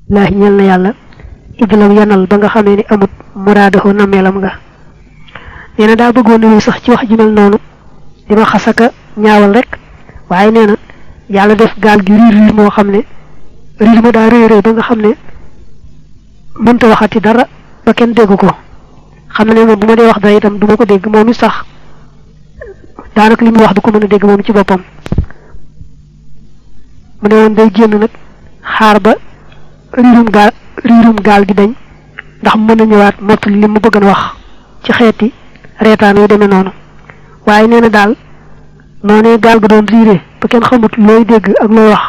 la ñal na yalla idlam yanal ba nga xamé ni amut muradahu namelam nga neena da bëggoon na sax ci wax ju mel nonu dima xasaka ñaawal rek waye neena yalla def gal gi rir mo xamne rir ma da reere ba nga xamne mënta waxati dara ba kenn dégg ko xamne mo buma dé wax dara itam duma ko dégg momi sax daanaka limu wax du ko mëna dégg mom ci bopam mu ne won day génn nak xaar ba rirum gal gi dañ ndax mëna ñëwaat motul limu bëgg wax ci xéeti rétan yu démé nonu waye néna dal noné gal ga doon riré ba kenn xamut loy dégg ak loy wax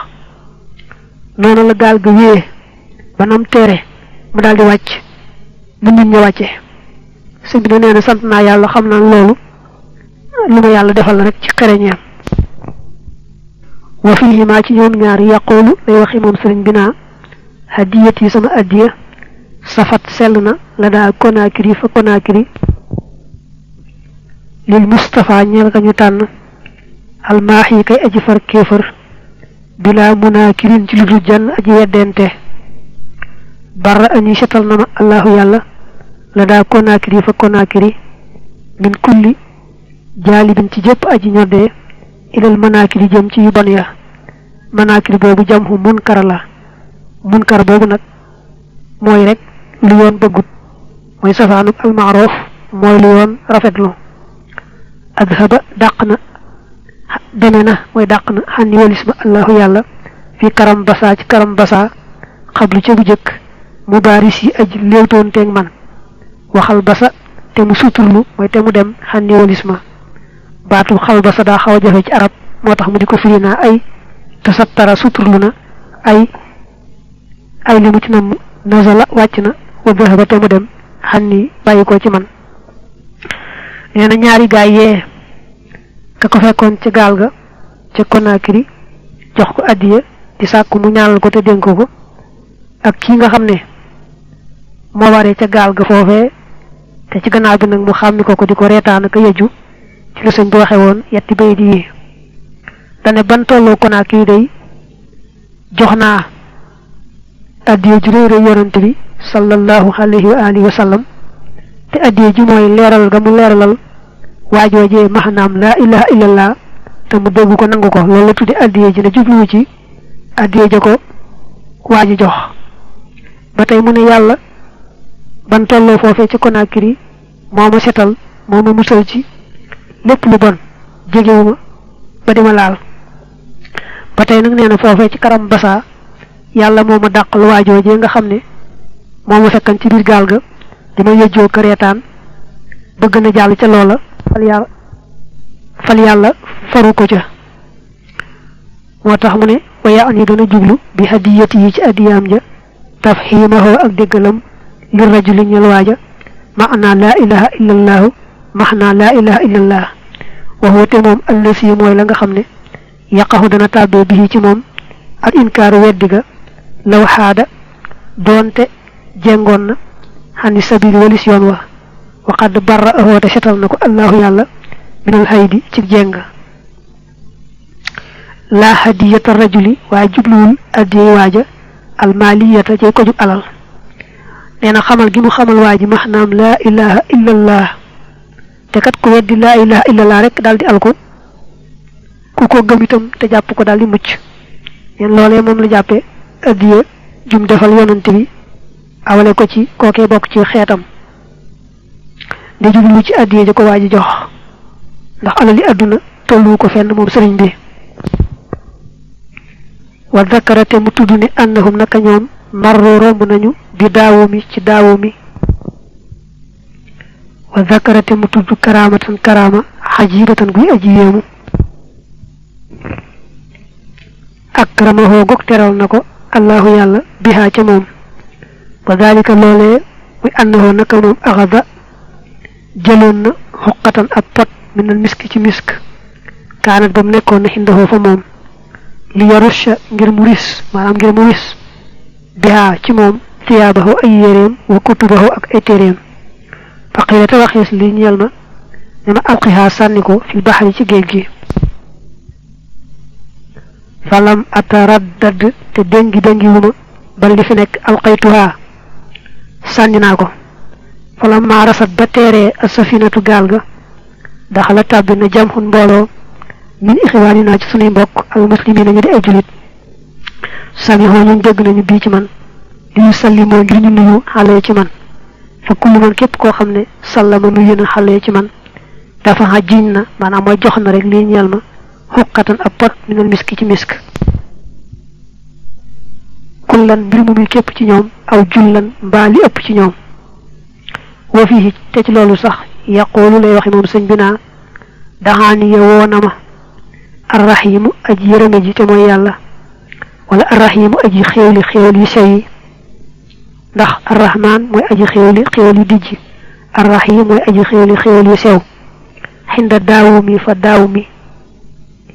nono la gal ga wé banam téré mu daldi wacc bu nit ñi waccé sëñ bi néna sant na yalla xam na lolu luma yalla defal rek ci xéreñam wa fihi ma ci ñoom ñaar yaqulu day waxi mom sëriñ bina hadiyati sama adiya safat selna la da konakiri fa konakiri lil mustafa ñeel ka ñu tan al mahi kay aji far kéfër bila munakirin ci lu jann aji weddente barra ani shatal nama allah yalla la da konakiri fa konakiri min kulli jalibin ci jep aji ñodé ilal manakiri jëm ci yu bon ya manakiri bobu jamhu munkar la munkar bobu nak moy rek lu yoon bëggut moy safanu al ma'ruf moy lu yoon rafetlu adhaba daqna benena moy daqna hani walisma allah yalla fi karam basa ci karam basa xablu ci bu jëk mubarisi aji lewtonté ak man waxal basa té mu suturlu moy té mu dem hani walisma batu xal basa da xawa jafé ci arab motax mu diko firina ay tasattara suturluna ay limu ci nam nazala waccna wa dhahaba té mu dem hani bayiko ci man neena ñaari gaay yé ka ko fekkon ci gal ga ci konakiri jox ko adiya di sakku mu ñaanal ko te denko ko ak ki nga xamne mo waré ci gal ga fofé te ci gannaaw bi nak mu xamni ko diko rétan ka yeju ci lu señ bu waxé won yetti bay di tane ban tollo konakiri day joxna adiya ju reere yonent bi sallallahu alayhi wa alihi wa sallam te adiya ju moy leral ga mu leralal wajoje mahnam la ilaha illallah te mu deggu ko nangu ko lolu tuddi adiye ji na jublu ci adiye jako waji jox batay mu ne yalla ban tollo fofé ci konakiri moma setal moma musal ci lepp lu bon jegewuma ba dima laal batay nak neena fofé ci karam bassa yalla moma dakal wajoje nga xamne moma fekkan ci bir gal ga dima yejjo ko retan bëgg na jall ci lola fal yalla faru ko ca motax mu ne waya ani dana jublu bi hadiyati ci adiyam ja tafhimahu ak degalam li rajul ñal waja ma'na la ilaha illa allah mahna la ilaha illa allah wa huwa tamam allasi moy la nga xamne yaqahu dana tabbe bi ci mom al inkar weddiga law hada donte jengon na hani sabil walis yon wa وقد برأه تشتل نكو الله يالا من الهيد ci jeng la hadiyata rajuli wajibul adi waja al maliyata ci ko juk alal neena xamal gi mu xamal waji mahnam la ilaha illa allah te kat ko weddi la ilaha illa allah rek daldi alko ku ko gëm itam te japp ko daldi mucc yen lolé mom la jappé adiya jum defal yonent bi awale ko ci koké bok ci xétam di jublu ci adiye ja ko waji jox ndax alali aduna tollu ko fenn mom serigne bi wa dhakarate mu tuddu ni annahum naka ñoom marro romb nañu bi daawumi ci daawumi wa dhakarate mu tuddu karamatan karama hajibatan guy aji yemu akramahu gok teral nako allah yalla biha ci mom wa dhalika lolé wi annahu naka mom aghadha jëlon huqatan ab pot min al misk ci misk kanat bam nekkon hindaho fa mom li yarusha ngir muris manam ngir muris biha ci mom tiyabahu ay yerem wa kutubahu ak ay terem faqila tawakhis li ñel ma dama alqiha saniko fi bahri ci geejgi falam ataraddad te dengi wuma bal li fi nekk alqaytuha sànni naa ko falamma rasat ba teeree as-safinatu gaal ga daxala tàbbi na jamxun mbooloo min ixwaanina ci sunuy mbokk al muslimina ñu di ay julit samihoo ñun dégg nañu bii ci man li ñu sallimoo ngir ñu nuyu xale ci man fa kullu man képp koo xam ne sallama nuyu na xale ci man dafa jiñ na maanaam mooy jox na rek lii ñeel ma xuqatan ab pot minal miski ci misk kullan mbir mu muy képp ci ñoom aw jullan mbaa li ëpp ci ñoom wa fii te ci loolu sax yaqoolu lay waxe moom sëñ bi naa daxaani ya woo na ma arrahimu aji yërëme ji te mooy yàlla wala arrahimu aji xéewli xéewal yu sew yi ndax arrahman mooy aji xéewli xéewal yu dijj arrahim mooy aji xéewli xéewal yu sew xinda daawu mi fa daawu mi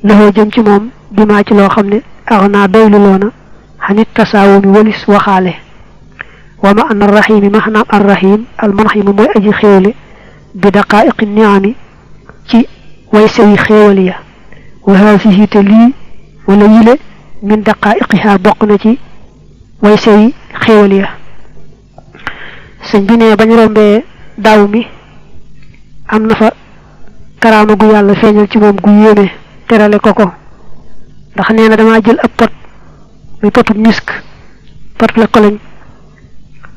loxoo jëm ci moom bi maa ci loo xam ne ax naa doylu loona xanit tasaawu mi walis waxaale wa ma an arrahimi maxnaam arrahim almanximu mooy aji xéewli bi daqaa'iqi niami ci way sewi xéewal ya wa haasihi te lii wala yile min daqaa'iqiha bokk na ci way sewi xéewal ya sëñ bi ne bañ rombee daaw mi am na fa karaama gu yàlla feeñal ci moom gu yéeme terale ko ndax nee na damaa jël ab pot muy potu misk pot la koloñ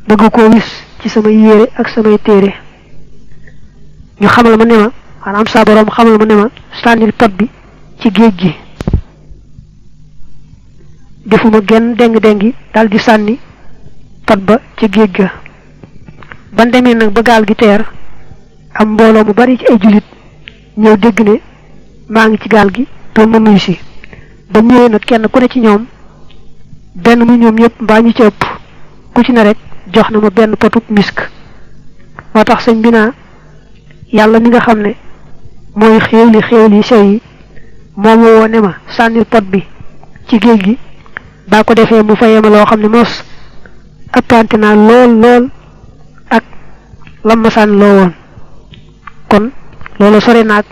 bëgg koo wis ci samay yére ak samay téere ñu xamal ma ne ma maanaam saa borom xamal ma ne ma sànnil pot bi ci géej gi defuma genn deng-dengi daal di sànni pot ba ci géej ga ban demee nag ba gaal gi teer am mbooloo mu bari ci ay julit ñëw dégg ne maa ngi ci gaal gi doon ma nuyu si ba ñëwee nag kenn ku ne ci ñoom benn mu ñoom ñëpp mbaa ñu ci ëpp ku ci ne rek jox na ma benn potub misk moo tax sëñ bi naa yàlla mi nga xam ne mooy xéewli sew yi moom woo ne ma sànnil pot bi ci géej gi baa ko defee mu fayee ma loo xam ne mos ëppante naa lool ak lam ma sànni loo woon kon loolu sore naag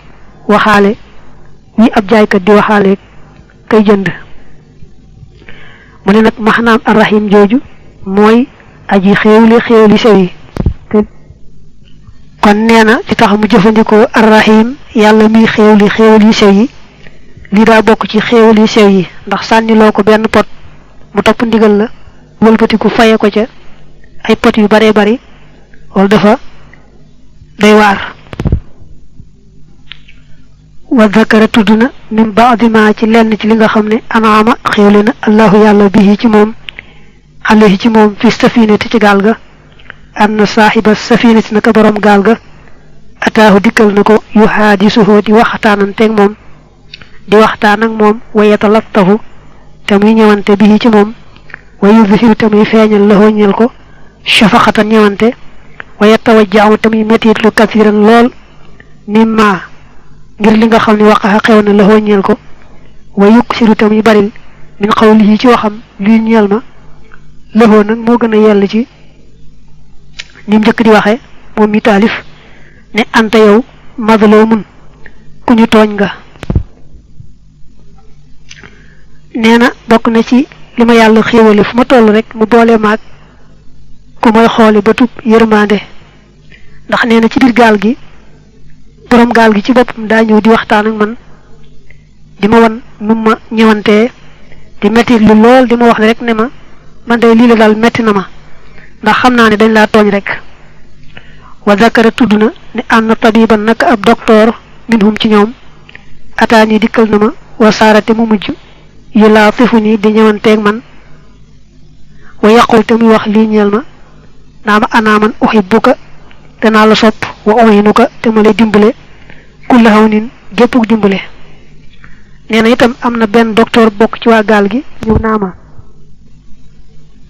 waxaale ñi ab jaaykat di waxaale kay jënd mu ne nag maxnaam arrahim jooju mooy aji xéewli sew yi kon nee na ci tax mu jëfandikoo arrahim yàlla muy xéewli sew yi lii daa bokk ci xéewli sew yi ndax sànniloo ko benn pot mu topp ndigal la wëlbatiku faye ko ca ay pot yu baree bari wala dafa day waar wa zakara tudd na min baadi ma ci lenn ci li nga xam ne anaama xéewle na allahu yàlla bihi ci moom alayhi ci moom fi safinati ci gaal ga anna saaxiba safinati naka borom gaal ga ataahu dikkal na ko yu haadisuhoo di waxtaananteeg moom di waxtaan ak moom wa yatalattafu te muy ñëwante bihi ci moom wa yudhiru te muy feeñal la ñeel ko shafaqatan ñëwante wa yatawajja'u te muy mettit lu kathiran lool mimma ngir li nga xam ne waqaxa xew na la ñeel ko wa yuksiru te muy baril min qawlihi ci waxam lii ñeel ma lëxoo nag moo gën a yell ci ni njëkk di waxe moom mi taalif ne anta yow mazlumun ku ñu tooñ nga nee na bokk na ci li ma yàlla xéewale fu ma toll rek mu boole maag ku may xoole ba tub yërmande ndax nee na ci biir gaal gi borom gaal gi ci boppam daa ñëw di waxtaan ak man di ma wan nu ma ñëwantee di metti lu lool di ma wax rek ne ma man day lii la daal metti na ma ndax xam naa ne dañ laa tooñ rek wa zakara tudd na ne ànd tabiban naka ab docteur minhum ci ñoom ataani dikkal na ma wa saarate mu mujj yu laa fifu ni di ñëwanteeg man wa yaqul te muy wax lii ñeel ma naa ma anaaman uhibbuka danaa la sopp wa uhinuka te ma lay dimbale kulla hawnin géppuk dimbale nee na itam am na benn docteur bokk ci waa gaal gi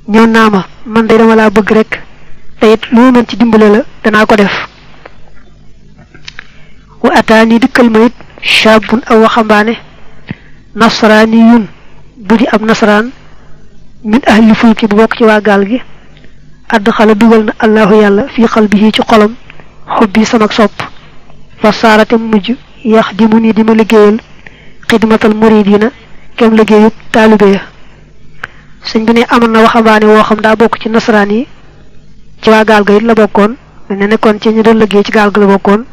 ñëw naa ma man de dama laa bëgg rek te it lu mën ci dimbale la danaa ko def wa ataani dikkal ma it shaabun aw waxambaane nasraaniyun bu di ab nasraan min ahli fulki bu bokk ci waa gaal gi add xala dugal na allahu yàlla fii qalbihi ci xolam xubbi sama sopp fa saarate mujj yax di mu ni di ma liggéeyal xidmatal muridina kem liggéeyub taalibe ya sëñ bi ne amoon na waxambaane woo xam daa bokk ci nasaraan yi ci waa gaal ga it la bokkoon ne nekkoon ci ñu doon liggéey ci gaal ga la bokkoon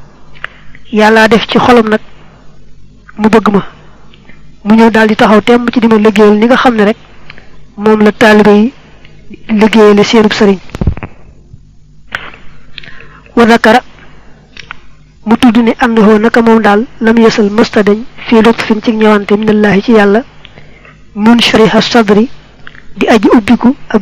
yàlla def ci xolam nag mu bëgg ma mu ñëw daal di taxaw temm ci di ma liggéeyal ni nga xam ne rek moom la taalibe yi liggéeyale seenub sëriñ wa zakara mu tudd ne annahu naka moom daal lam yësal mësta dañ fii lutfin ci ñëwante minallahi ci yàlla munshariha sadri di aji ubbiku ak